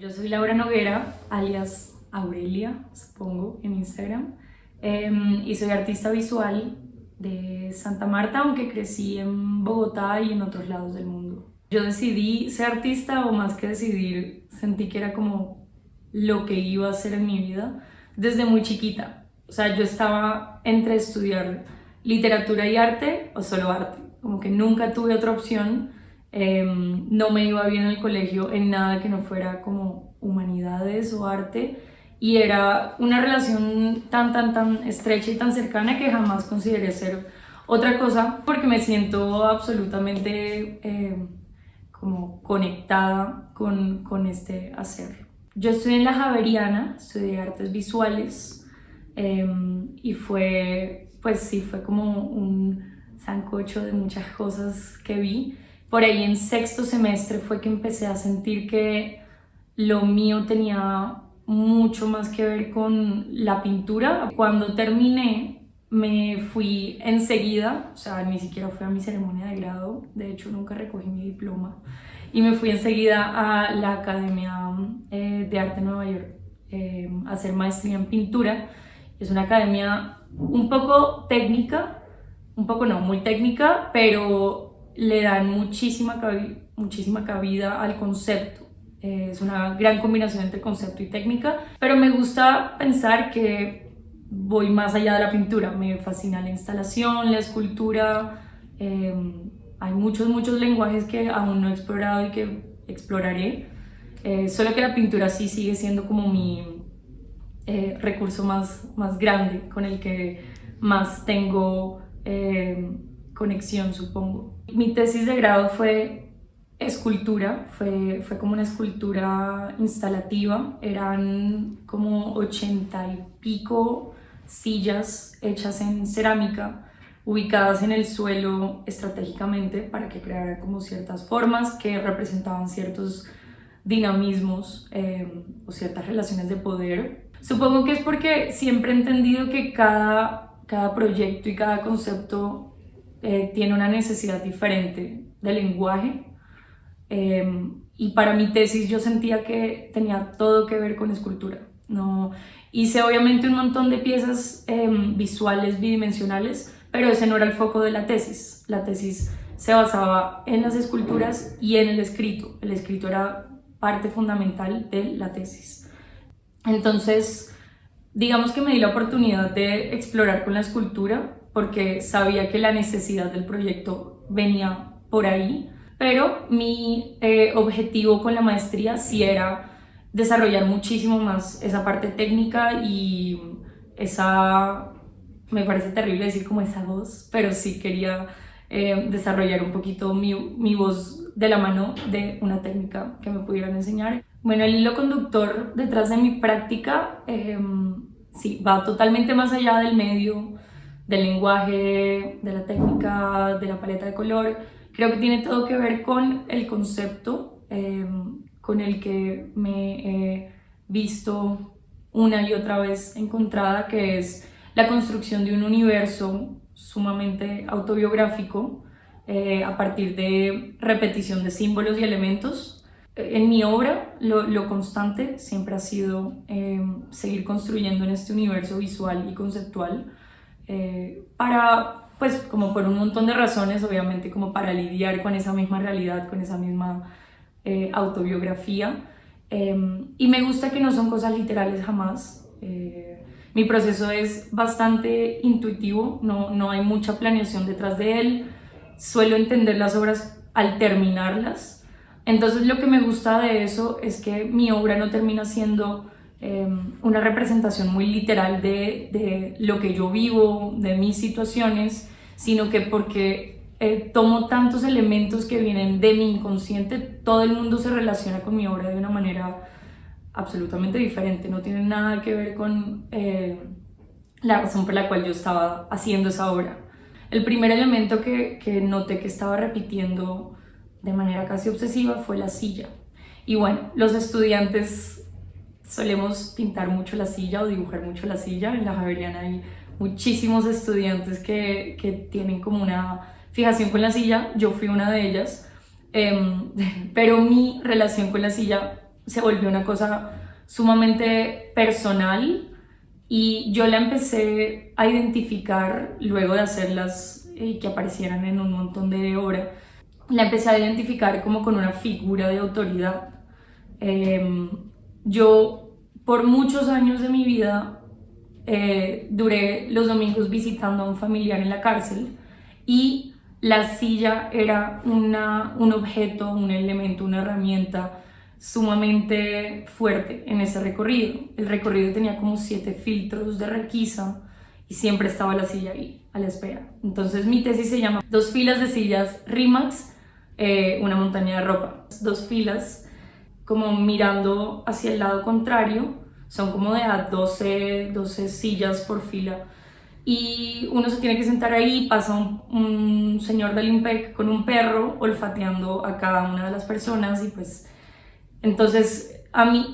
Yo soy Laura Noguera, alias Aurelia, supongo, en Instagram, y soy artista visual de Santa Marta, aunque crecí en Bogotá y en otros lados del mundo. Yo decidí ser artista, o más que decidir, sentí que era como lo que iba a hacer en mi vida desde muy chiquita. O sea, yo estaba entre estudiar literatura y arte o solo arte, como que nunca tuve otra opción. No me iba bien en el colegio en nada que no fuera como humanidades o arte, y era una relación tan estrecha y tan cercana que jamás consideré ser otra cosa, porque me siento absolutamente como conectada con este hacer. Yo estudié en la Javeriana, estudié artes visuales, y fue, pues sí, fue como un sancocho de muchas cosas que vi. Por ahí en sexto semestre fue que empecé a sentir que lo mío tenía mucho más que ver con la pintura. Cuando terminé me fui enseguida, o sea, ni siquiera fui a mi ceremonia de grado, de hecho nunca recogí mi diploma, y me fui enseguida a la Academia de Arte de Nueva York a hacer maestría en pintura. Es una academia un poco técnica, un poco no, muy técnica, pero le dan muchísima cabida al concepto. Es una gran combinación entre concepto y técnica, pero me gusta pensar que voy más allá de la pintura. Me fascina la instalación, la escultura. Hay muchos lenguajes que aún no he explorado y que exploraré. Solo que la pintura sí sigue siendo como mi recurso más grande, con el que más tengo conexión, supongo. Mi tesis de grado fue escultura, fue como una escultura instalativa. Eran como 80 y pico sillas hechas en cerámica, ubicadas en el suelo estratégicamente para que crearan como ciertas formas que representaban ciertos dinamismos o ciertas relaciones de poder. Supongo que es porque siempre he entendido que cada proyecto y cada concepto tiene una necesidad diferente de lenguaje, y para mi tesis yo sentía que tenía todo que ver con escultura. No, hice obviamente un montón de piezas visuales bidimensionales, pero ese no era el foco de la tesis. La tesis se basaba en las esculturas y en el escrito. El escrito era parte fundamental de la tesis. Entonces, digamos que me di la oportunidad de explorar con la escultura porque sabía que la necesidad del proyecto venía por ahí, pero mi objetivo con la maestría sí era desarrollar muchísimo más esa parte técnica y esa, me parece terrible decir como esa voz, pero sí quería desarrollar un poquito mi voz de la mano de una técnica que me pudieran enseñar. Bueno, el hilo conductor detrás de mi práctica sí, va totalmente más allá del medio, del lenguaje, de la técnica, de la paleta de color. Creo que tiene todo que ver con el concepto con el que me he visto una y otra vez encontrada, que es la construcción de un universo sumamente autobiográfico a partir de repetición de símbolos y elementos. En mi obra lo constante siempre ha sido seguir construyendo en este universo visual y conceptual para, pues como por un montón de razones, obviamente como para lidiar con esa misma realidad, con esa misma autobiografía, y me gusta que no son cosas literales jamás. Mi proceso es bastante intuitivo, no hay mucha planeación detrás de él. Suelo entender las obras al terminarlas. Entonces lo que me gusta de eso es que mi obra no termina siendo una representación muy literal de lo que yo vivo, de mis situaciones, sino que porque tomo tantos elementos que vienen de mi inconsciente, todo el mundo se relaciona con mi obra de una manera absolutamente diferente. No tiene nada que ver con la razón por la cual yo estaba haciendo esa obra. El primer elemento que noté que estaba repitiendo de manera casi obsesiva fue la silla. Y bueno, los estudiantes solemos pintar mucho la silla o dibujar mucho la silla. En la Javeriana hay muchísimos estudiantes que tienen como una fijación con la silla. Yo fui una de ellas, pero mi relación con la silla se volvió una cosa sumamente personal y yo la empecé a identificar luego de hacerlas y que aparecieran en un montón de obras. La empecé a identificar como con una figura de autoridad. Yo por muchos años de mi vida duré los domingos visitando a un familiar en la cárcel y la silla era un objeto, un elemento, una herramienta sumamente fuerte en ese recorrido. El recorrido tenía como 7 filtros de requisa y siempre estaba la silla ahí a la espera. Entonces mi tesis se llama 2 filas de sillas RIMAX, una montaña de ropa. 2 filas como mirando hacia el lado contrario, son como de a 12 sillas por fila y uno se tiene que sentar ahí, pasa un señor del IMPEC con un perro olfateando a cada una de las personas y pues entonces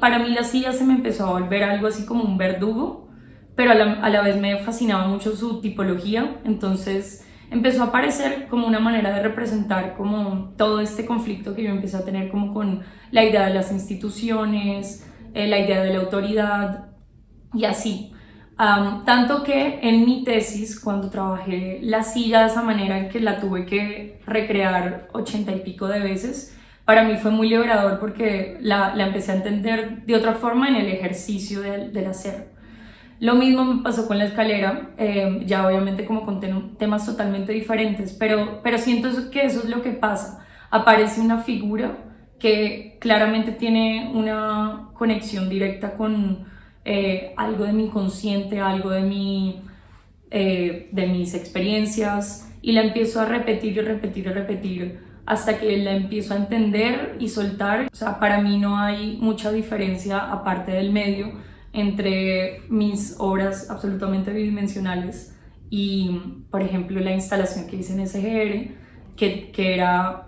para mí la silla se me empezó a volver algo así como un verdugo, pero a la vez me fascinaba mucho su tipología, entonces empezó a aparecer como una manera de representar como todo este conflicto que yo empecé a tener como con la idea de las instituciones, la idea de la autoridad y así. Tanto que en mi tesis, cuando trabajé la silla de esa manera en que la tuve que recrear 80 y pico de veces, para mí fue muy liberador porque la empecé a entender de otra forma en el ejercicio del hacer. Lo mismo me pasó con la escalera, ya obviamente como con temas totalmente diferentes, pero siento que eso es lo que pasa. Aparece una figura que claramente tiene una conexión directa con algo de mi inconsciente, algo de mis experiencias, y la empiezo a repetir y repetir y repetir hasta que la empiezo a entender y soltar. O sea, para mí no hay mucha diferencia aparte del medio entre mis obras absolutamente bidimensionales y, por ejemplo, la instalación que hice en SGR, que era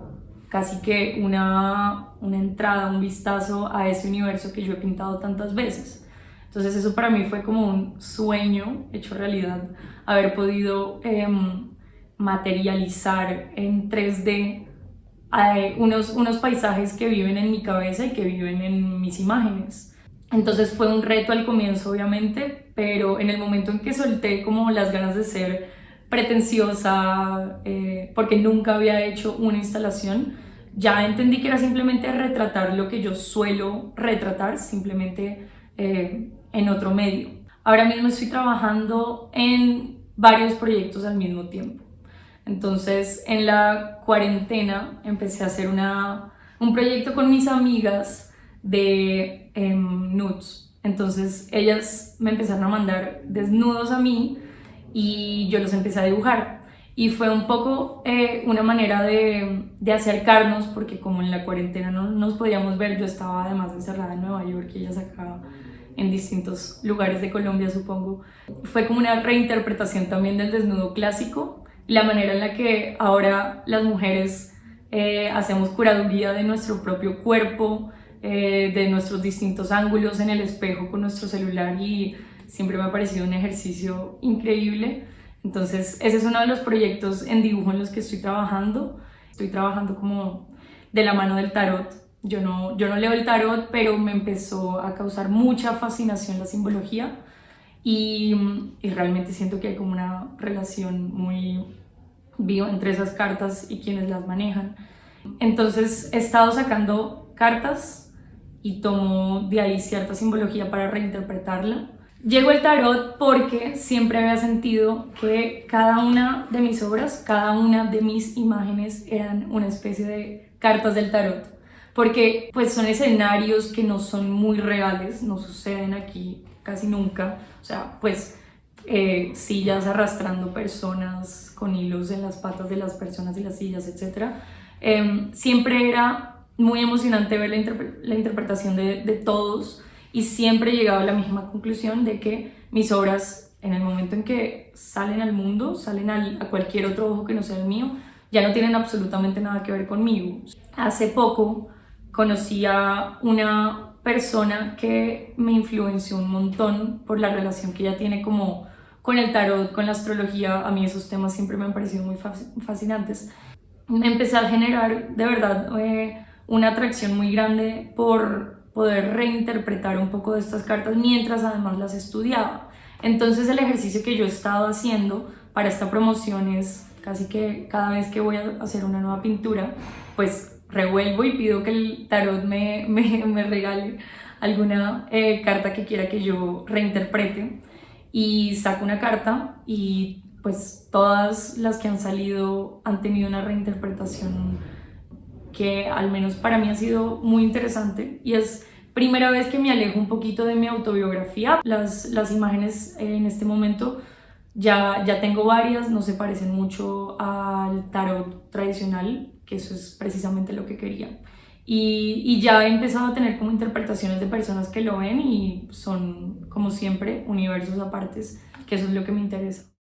casi que una entrada, un vistazo a ese universo que yo he pintado tantas veces. Entonces eso para mí fue como un sueño hecho realidad, haber podido materializar en 3D unos paisajes que viven en mi cabeza y que viven en mis imágenes. Entonces fue un reto al comienzo, obviamente, pero en el momento en que solté como las ganas de ser pretenciosa, porque nunca había hecho una instalación, ya entendí que era simplemente retratar lo que yo suelo retratar, simplemente en otro medio. Ahora mismo estoy trabajando en varios proyectos al mismo tiempo. Entonces, en la cuarentena empecé a hacer un proyecto con mis amigas de nudes. Entonces, ellas me empezaron a mandar desnudos a mí y yo los empecé a dibujar. Y fue un poco una manera de acercarnos, porque como en la cuarentena no nos podíamos ver, yo estaba además encerrada en Nueva York y ellas acá en distintos lugares de Colombia, supongo. Fue como una reinterpretación también del desnudo clásico, la manera en la que ahora las mujeres hacemos curaduría de nuestro propio cuerpo, de nuestros distintos ángulos en el espejo con nuestro celular, y siempre me ha parecido un ejercicio increíble. Entonces ese es uno de los proyectos en dibujo en los que estoy trabajando. Estoy trabajando como de la mano del tarot. Yo no leo el tarot, pero me empezó a causar mucha fascinación la simbología y realmente siento que hay como una relación muy viva entre esas cartas y quienes las manejan. Entonces he estado sacando cartas y tomo de ahí cierta simbología para reinterpretarla. Llegó el tarot porque siempre había sentido que cada una de mis obras, cada una de mis imágenes eran una especie de cartas del tarot, porque pues son escenarios que no son muy reales, no suceden aquí casi nunca. O sea, pues sillas arrastrando personas con hilos en las patas de las personas y las sillas, etc. Siempre era muy emocionante ver la interpretación de todos, y siempre he llegado a la misma conclusión de que mis obras, en el momento en que salen al mundo, salen a cualquier otro ojo que no sea el mío, ya no tienen absolutamente nada que ver conmigo. Hace poco conocí a una persona que me influenció un montón por la relación que ella tiene como con el tarot, con la astrología. A mí esos temas siempre me han parecido muy fascinantes. Me empecé a generar de verdad una atracción muy grande por poder reinterpretar un poco de estas cartas mientras además las estudiaba. Entonces el ejercicio que yo he estado haciendo para esta promoción es casi que cada vez que voy a hacer una nueva pintura, pues revuelvo y pido que el tarot me regale alguna carta que quiera que yo reinterprete, y saco una carta y pues todas las que han salido han tenido una reinterpretación que al menos para mí ha sido muy interesante, y es primera vez que me alejo un poquito de mi autobiografía. Las imágenes en este momento ya tengo varias, no se parecen mucho al tarot tradicional, que eso es precisamente lo que quería. Y ya he empezado a tener como interpretaciones de personas que lo ven y son, como siempre, universos apartes, que eso es lo que me interesa.